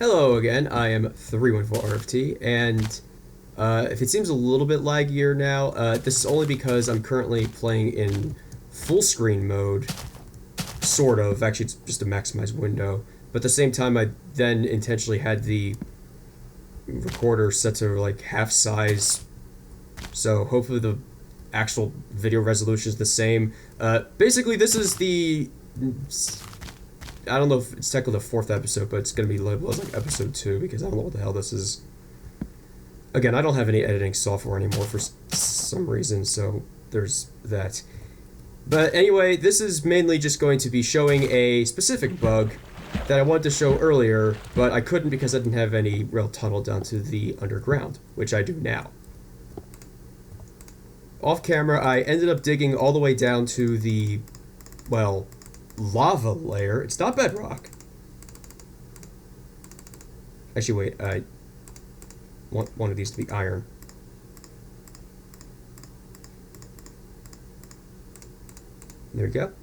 Hello again, I am 314RFT, and if it seems a little bit laggier now, this is only because I'm currently playing in full screen mode, sort of. Actually, it's just a maximized window, but at the same time, I then intentionally had the recorder set to like half size, so hopefully the actual video resolution is the same. Basically, this is the... I don't know if it's technically the fourth episode, but it's going to be labeled as like episode 2 because I don't know what the hell this is. Again, I don't have any editing software anymore for some reason, so there's that. But anyway, this is mainly just going to be showing a specific bug that I wanted to show earlier, but I couldn't because I didn't have any real tunnel down to the underground, which I do now. Off camera, I ended up digging all the way down to the, well, lava layer. It's not bedrock. Actually, wait, I want one of these to be iron. There we go.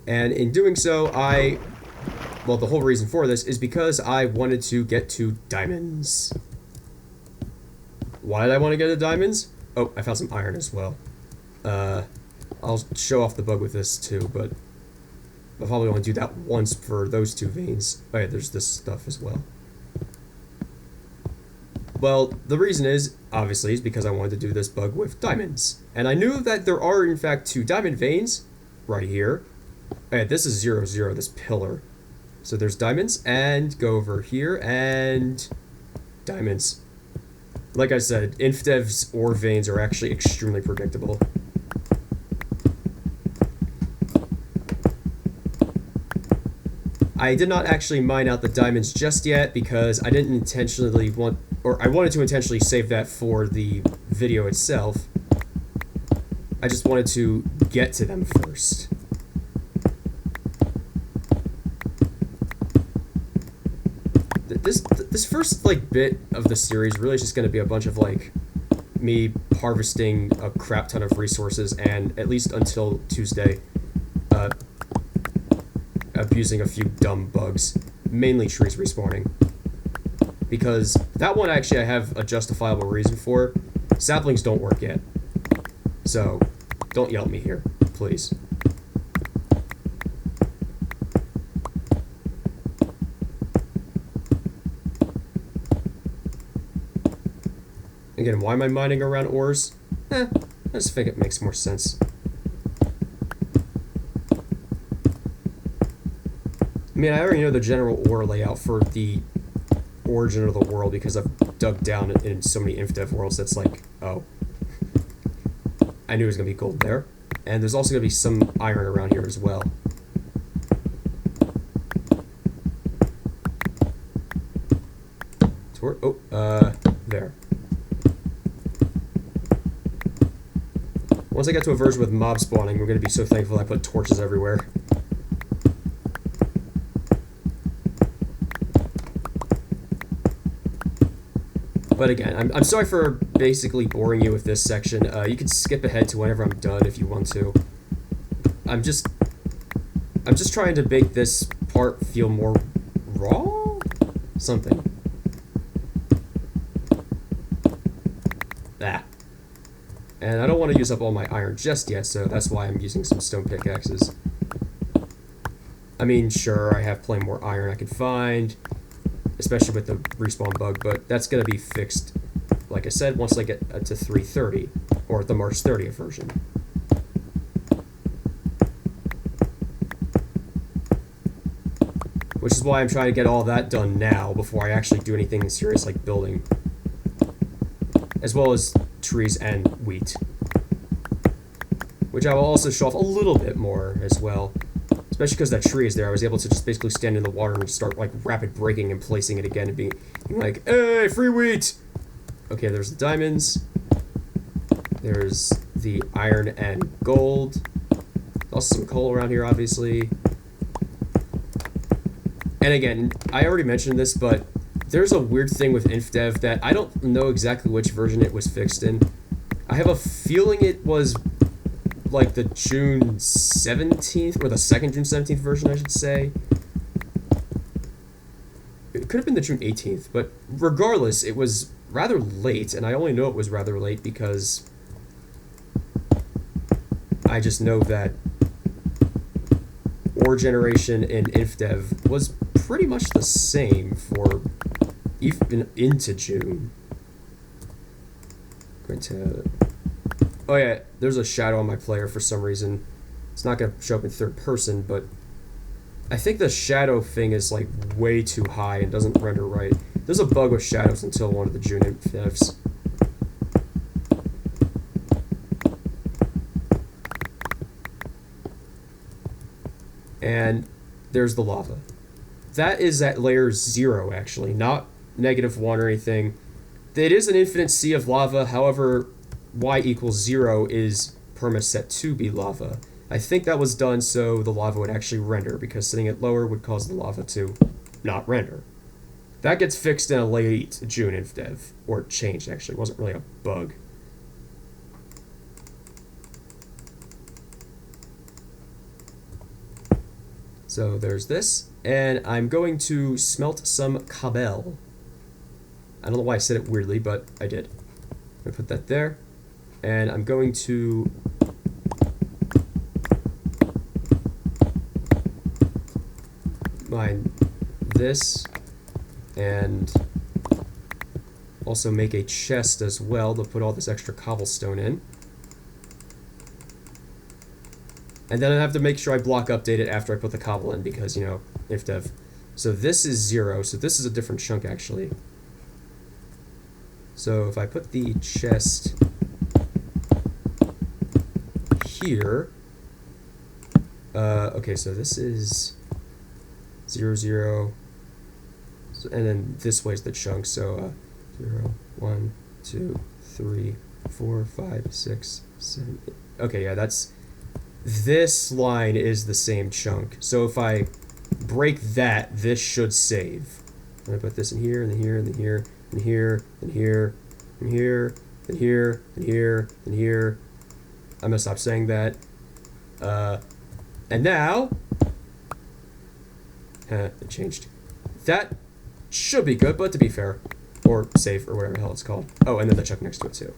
And in doing so, well, the whole reason for this is because I wanted to get to diamonds. Why did I want to get to diamonds? Oh, I found some iron as well. I'll show off the bug with this too, but I'll probably only do that once for those two veins. Oh yeah, there's this stuff as well. Well, the reason is, obviously, is because I wanted to do this bug with diamonds. And I knew that there are, in fact, 2 diamond veins right here. Oh yeah, this is 0, 0, this pillar. So there's diamonds, and go over here, and diamonds. Like I said, Infdev's ore veins are actually extremely predictable. I did not actually mine out the diamonds just yet because I didn't intentionally want, or I wanted to intentionally save that for the video itself. I just wanted to get to them first. This first like bit of the series really is just going to be a bunch of like me harvesting a crap ton of resources, and at least until Tuesday, abusing a few dumb bugs, mainly trees respawning. Because that one actually I have a justifiable reason for. Saplings don't work yet, so don't yell at me here, please. Again, why am I mining around ores? I just think it makes more sense. I mean, I already know the general ore layout for the origin of the world because I've dug down in so many Infdev worlds that's like, oh. I knew there was going to be gold there. And there's also going to be some iron around here as well. There. Once I get to a version with mob spawning, we're going to be so thankful I put torches everywhere. But again, I'm sorry for basically boring you with this section. You can skip ahead to whenever I'm done if you want to. I'm just trying to make this part feel more raw? Something. And I don't want to use up all my iron just yet, so that's why I'm using some stone pickaxes. I mean, sure, I have plenty more iron I can find, especially with the respawn bug, but that's going to be fixed, like I said, once I get to 330, or the March 30th version. Which is why I'm trying to get all that done now, before I actually do anything serious like building. As well as trees and wheat. Which I will also show off a little bit more as well. Especially because that tree is there, I was able to just basically stand in the water and start like rapid breaking and placing it again and being like, hey, free wheat! Okay, there's the diamonds. There's the iron and gold. Also some coal around here, obviously. And again, I already mentioned this, but there's a weird thing with Infdev that I don't know exactly which version it was fixed in. I have a feeling it was like the June 17th, or the second June 17th version, I should say. It could have been the June 18th, but regardless, it was rather late, and I only know it was rather late because I just know that ore generation in Infdev was pretty much the same for even into June. Going to... Oh yeah, there's a shadow on my player for some reason. It's not going to show up in third person, but I think the shadow thing is like way too high and doesn't render right. There's a bug with shadows until one of the June Infdevs. And there's the lava. That is at layer 0, actually, not -1 or anything. It is an infinite sea of lava, however, y equals 0 is permaset to be lava. I think that was done so the lava would actually render, because setting it lower would cause the lava to not render. That gets fixed in a late June Infdev, or changed actually, it wasn't really a bug. So there's this, and I'm going to smelt some kabel. I don't know why I said it weirdly, but I did. I'm going to put that there, and I'm going to mine this, and also make a chest as well to put all this extra cobblestone in. And then I have to make sure I block update it after I put the cobble in, because, you know, Infdev. So this is 0, so this is a different chunk, actually. So if I put the chest here, okay, so this is 0, 0, so, and then this way's the chunk, so 0, 1, 2, 3, 4, 5, 6, 7, 8. Okay, yeah, that's... This line is the same chunk, so if I break that, this should save. I'm gonna put this in here, and then here, and then here, and here, and here, and here, and here, and here, and here. I'm gonna stop saying that. And now... it changed. That should be good, but to be fair, or safe, or whatever the hell it's called. Oh, and then the chunk next to it, too.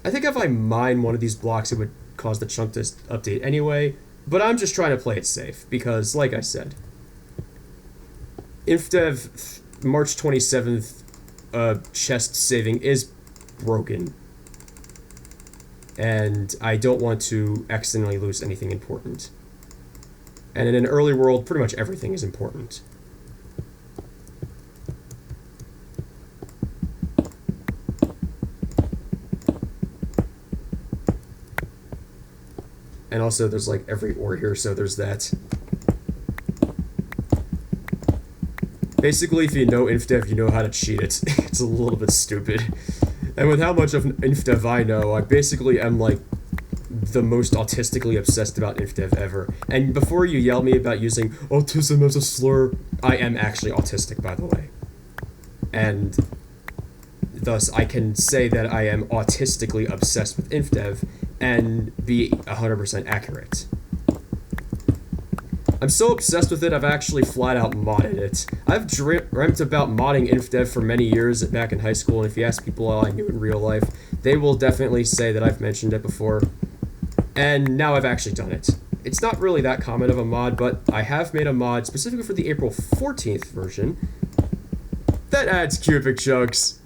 I think if I mine one of these blocks, it would cause the chunk to update anyway, but I'm just trying to play it safe, because, like I said, Infdev March 27th chest saving is broken, and I don't want to accidentally lose anything important. And in an early world, pretty much everything is important. And also, there's like every ore here, so there's that. Basically, if you know Infdev, you know how to cheat it. It's a little bit stupid. And with how much of Infdev I know, I basically am like the most autistically obsessed about Infdev ever. And before you yell at me about using autism as a slur, I am actually autistic, by the way. And thus, I can say that I am autistically obsessed with Infdev and be 100% accurate. I'm so obsessed with it, I've actually flat out modded it. I've dreamt about modding Infdev for many years back in high school, and if you ask people how I knew in real life, they will definitely say that I've mentioned it before. And now I've actually done it. It's not really that common of a mod, but I have made a mod specifically for the April 14th version that adds cubic chunks.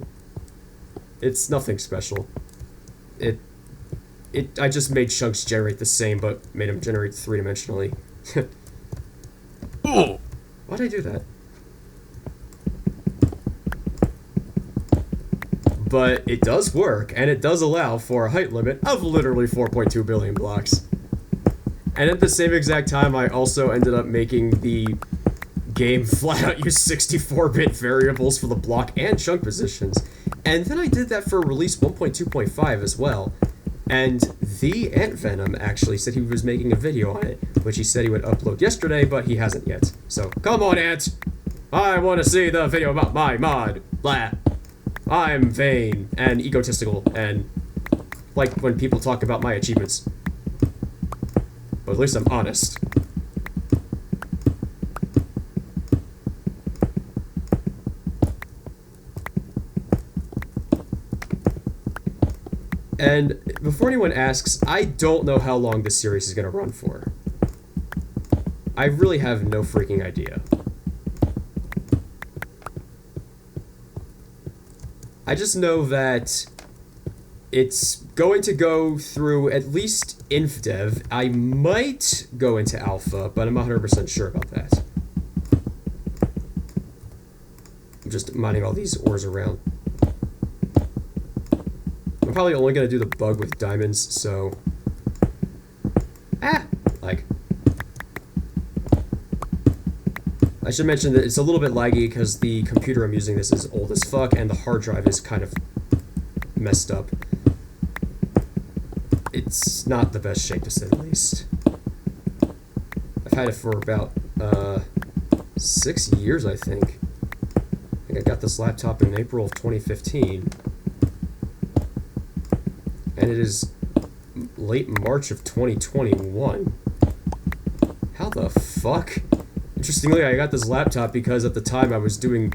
It's nothing special. I just made chunks generate the same, but made them generate 3-dimensionally. Oh! Why'd I do that? But it does work, and it does allow for a height limit of literally 4.2 billion blocks. And at the same exact time, I also ended up making the game flat out use 64-bit variables for the block and chunk positions. And then I did that for release 1.2.5 as well. And the Ant Venom actually said he was making a video on it, which he said he would upload yesterday, but he hasn't yet. So, come on, Ant! I want to see the video about my mod! Blah! I'm vain and egotistical and like when people talk about my achievements. But at least I'm honest. And before anyone asks, I don't know how long this series is going to run for. I really have no freaking idea. I just know that it's going to go through at least Infdev. I might go into Alpha, but I'm 100% sure about that. I'm just mining all these ores around. I'm probably only going to do the bug with diamonds, so... Like... I should mention that it's a little bit laggy because the computer I'm using this is old as fuck and the hard drive is kind of messed up. It's not the best shape, to say the least. I've had it for about 6 years, I think. I think I got this laptop in April of 2015. And it is late March of 2021. How the fuck? Interestingly, I got this laptop because at the time I was doing...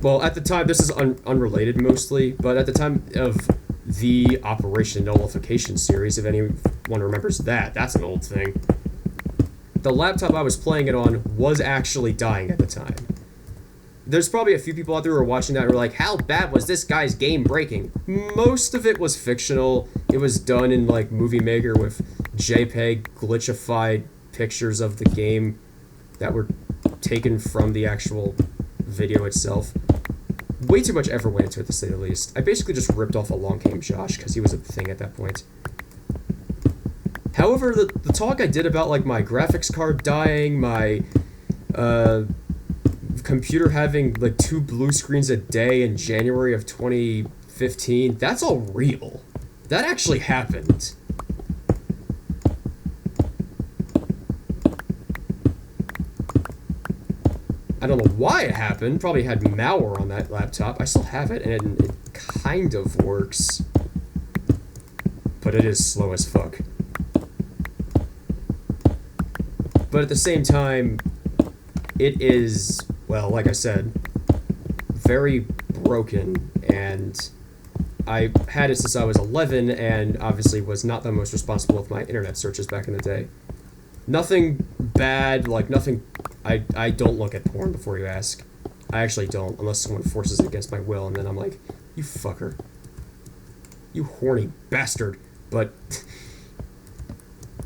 Well, at the time, this is unrelated mostly, but at the time of the Operation Nullification series, if anyone remembers that, that's an old thing. The laptop I was playing it on was actually dying at the time. There's probably a few people out there who are watching that and are like, how bad was this guy's game breaking? Most of it was fictional. It was done in, like, Movie Maker with JPEG glitchified pictures of the game that were taken from the actual video itself. Way too much effort went into it, to say the least. I basically just ripped off Along Came Josh, because he was a thing at that point. However, the talk I did about, like, my graphics card dying, my, computer having, like, 2 blue screens a day in January of 2015, that's all real. That actually happened. I don't know why it happened. Probably had malware on that laptop. I still have it, and it kind of works. But it is slow as fuck. But at the same time, it is, well, like I said, very broken, and I had it since I was 11, and obviously was not the most responsible with my internet searches back in the day. Nothing bad, like nothing... I don't look at porn before you ask. I actually don't, unless someone forces it against my will, and then I'm like, you fucker. You horny bastard. But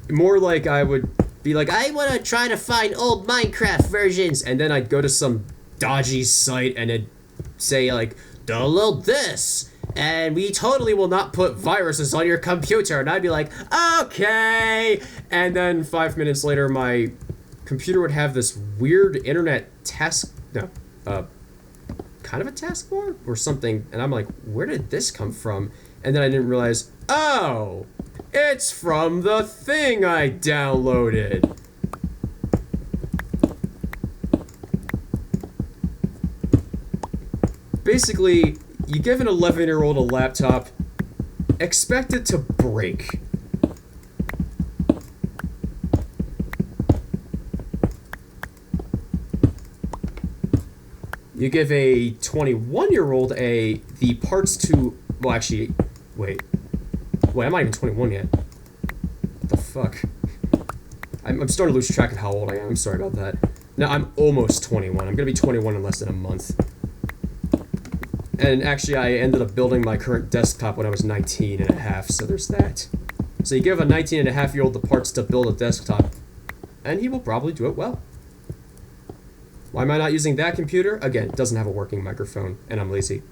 more like I would be like, I want to try to find old Minecraft versions, and then I'd go to some dodgy site and it'd say, like, download this, and we totally will not put viruses on your computer, and I'd be like, okay, and then 5 minutes later, my computer would have this weird internet kind of a taskbar or something, and I'm like, where did this come from? And then I didn't realize, oh, it's from the thing I downloaded. Basically, you give an 11-year-old a laptop, expect it to break. You give a 21-year-old the parts to... Well, actually, wait, I'm not even 21 yet. What the fuck? I'm starting to lose track of how old I am. I'm sorry about that. No, I'm almost 21. I'm going to be 21 in less than a month. And actually, I ended up building my current desktop when I was 19 and a half, so there's that. So you give a 19 and a half-year-old the parts to build a desktop, and he will probably do it well. Why am I not using that computer? Again, it doesn't have a working microphone, and I'm lazy.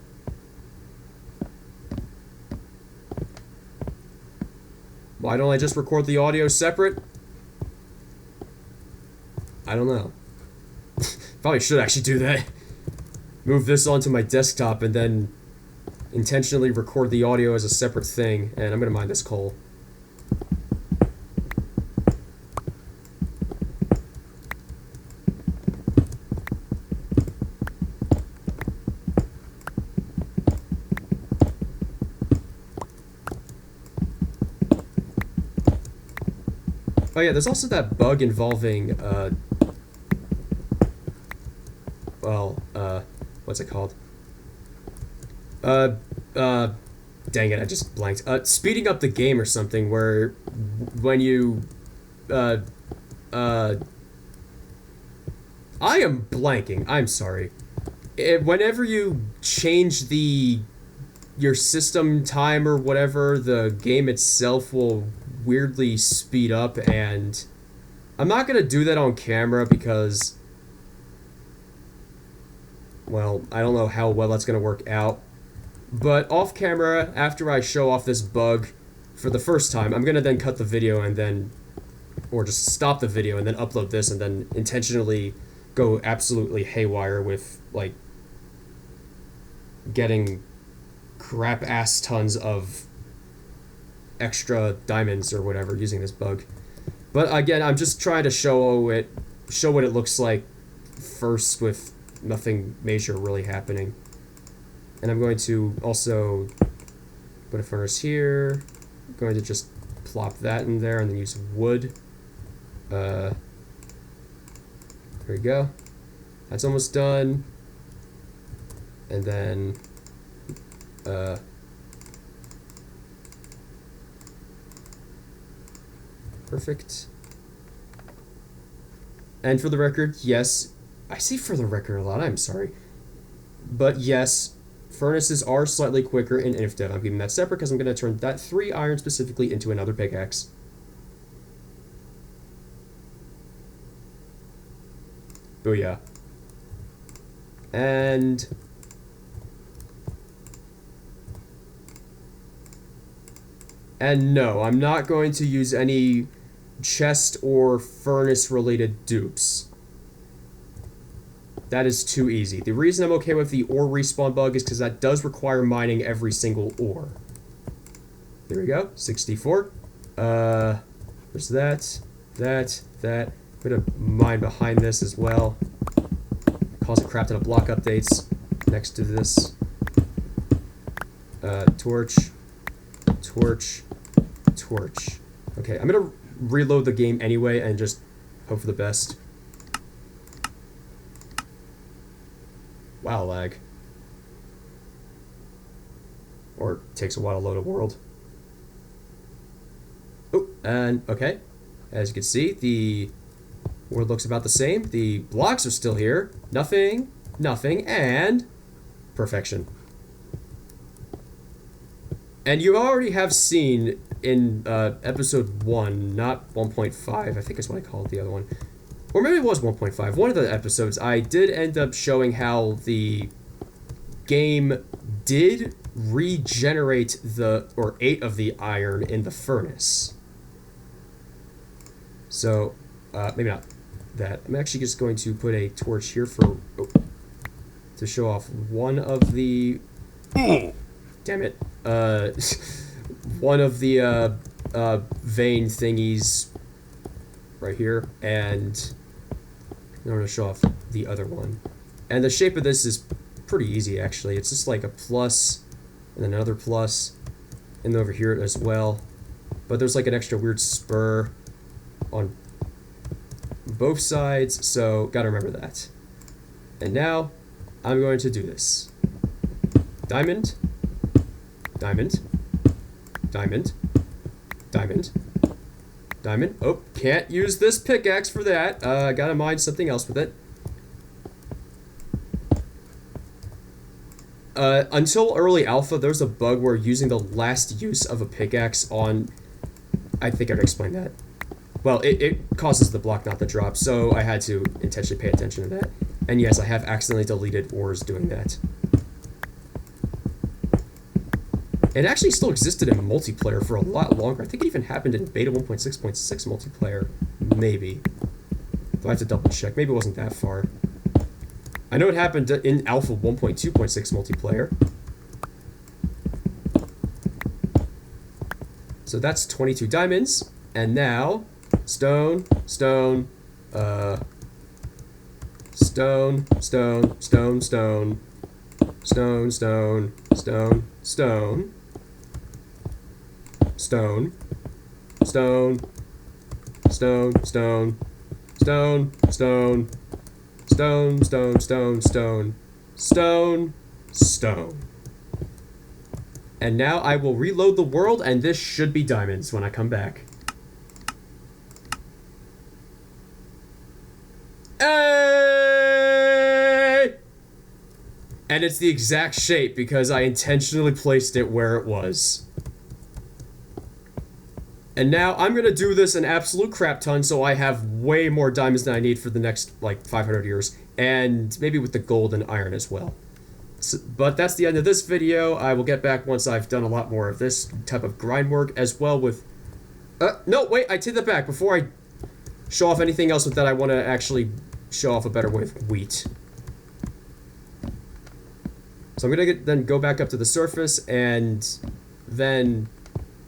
Why don't I just record the audio separate? I don't know. Probably should actually do that. Move this onto my desktop and then intentionally record the audio as a separate thing, and I'm gonna mine this coal. Oh yeah, there's also that bug involving, what's it called? Uh, uh, dang it, I just blanked. Speeding up the game or something where when you, uh, uh, I am blanking. I'm sorry. Whenever you change your system time or whatever, the game itself will weirdly speed up, and I'm not gonna do that on camera because, well, I don't know how well that's gonna work out. But off camera, after I show off this bug for the first time, I'm gonna then cut the video and then, or just stop the video and then upload this and then intentionally go absolutely haywire with, like, getting crap ass tons of extra diamonds or whatever using this bug. But again, I'm just trying to show what it looks like first with nothing major really happening. And I'm going to also put a furnace here. I'm going to just plop that in there and then use wood. There we go. That's almost done. And then perfect. And for the record, yes, I say for the record a lot, I'm sorry. But yes, furnaces are slightly quicker in Infdev. I'm keeping that separate because I'm going to turn that 3 iron specifically into another pickaxe. Booyah. And no, I'm not going to use any chest or furnace related dupes. That is too easy. The reason I'm okay with the ore respawn bug is because that does require mining every single ore. There we go, 64. There's that. I'm gonna mine behind this as well. Cause a crap ton of block updates next to this. Torch. Okay, I'm gonna reload the game anyway and just hope for the best. Wow, lag. Or takes a while to load a world. Oh, and okay. As you can see, the world looks about the same. The blocks are still here. Nothing, and perfection. And you already have seen in episode 1, not 1.5, I think is what I called the other one. Or maybe it was 1.5. One of the episodes, I did end up showing how the game did regenerate 8 of the iron in the furnace. So, maybe not that. I'm actually just going to put a torch here to show off one of the... Damn it. One of the vein thingies right here, and I'm going to show off the other one. And the shape of this is pretty easy, actually. It's just like a plus and another plus, and over here as well. But there's like an extra weird spur on both sides, so gotta remember that. And now I'm going to do this. Diamond. Oh, can't use this pickaxe for that. Gotta mine something else with it. Until early alpha, there's a bug where using the last use of a pickaxe on... I think I'd explain that. Well, it causes the block not to drop, so I had to intentionally pay attention to that. And yes, I have accidentally deleted ores doing that. It actually still existed in multiplayer for a lot longer. I think it even happened in beta 1.6.6 multiplayer. Maybe. But I have to double check. Maybe it wasn't that far. I know it happened in alpha 1.2.6 multiplayer. So that's 22 diamonds. And now, stone, stone, stone, stone, stone, stone, stone, stone, stone, stone, stone, stone, stone, stone, stone, stone, stone, stone, stone, stone, stone, stone. And now I will reload the world, and this should be diamonds when I come back. Hey! And it's the exact shape because I intentionally placed it where it was. And now I'm gonna do this an absolute crap ton, so I have way more diamonds than I need for the next, like, 500 years. And maybe with the gold and iron as well. So, but that's the end of this video. I will get back once I've done a lot more of this type of grind work, as well with... no, wait, I take that back. Before I show off anything else with that, I want to actually show off a better way with wheat. So I'm gonna then go back up to the surface and then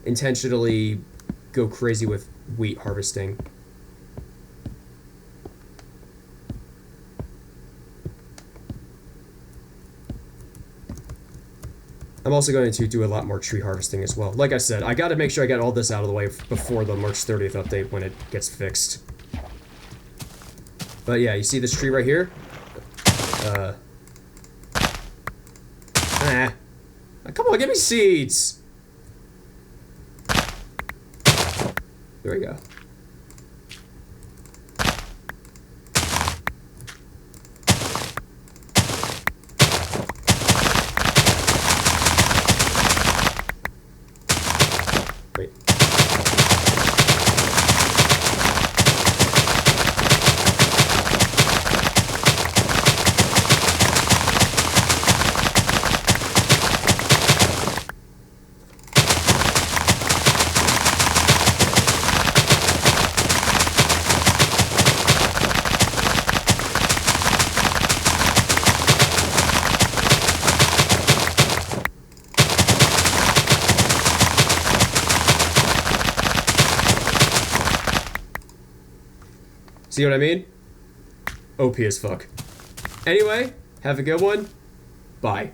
intentionally go crazy with wheat harvesting. I'm also going to do a lot more tree harvesting as well. Like I said, I gotta make sure I get all this out of the way before the March 30th update when it gets fixed. But yeah, you see this tree right here? Come on, give me seeds! There we go. Wait. See what I mean? OP as fuck. Anyway, have a good one. Bye.